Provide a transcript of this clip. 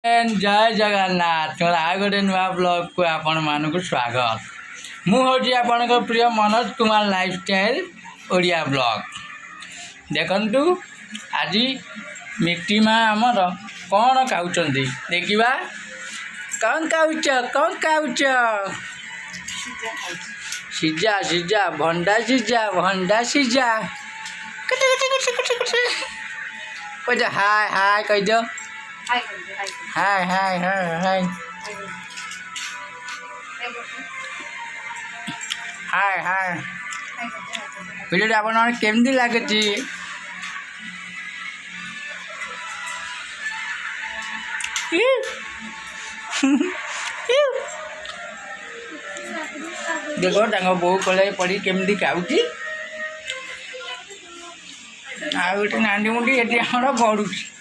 जय जगन्नाथ मोर आ गोटे नुआ ब्लॉग को आपण मानक स्वागत मुझे आपण प्रिय मनोज कुमार लाइफस्टाइल ओडिया ब्लॉग देखु आज मिट्टी माँ आमर कौन खाऊँ देखा कौन खाऊच सीजा सीजा भंडा सीजा कह हाय हाय कह दो हाय हाय हाय हाय हाय हाय वीडियो आपण केमती लगे देखो बो कल पड़ी केमती खाऊँ आ गोटे नांडी मुंडी ये बढ़ुची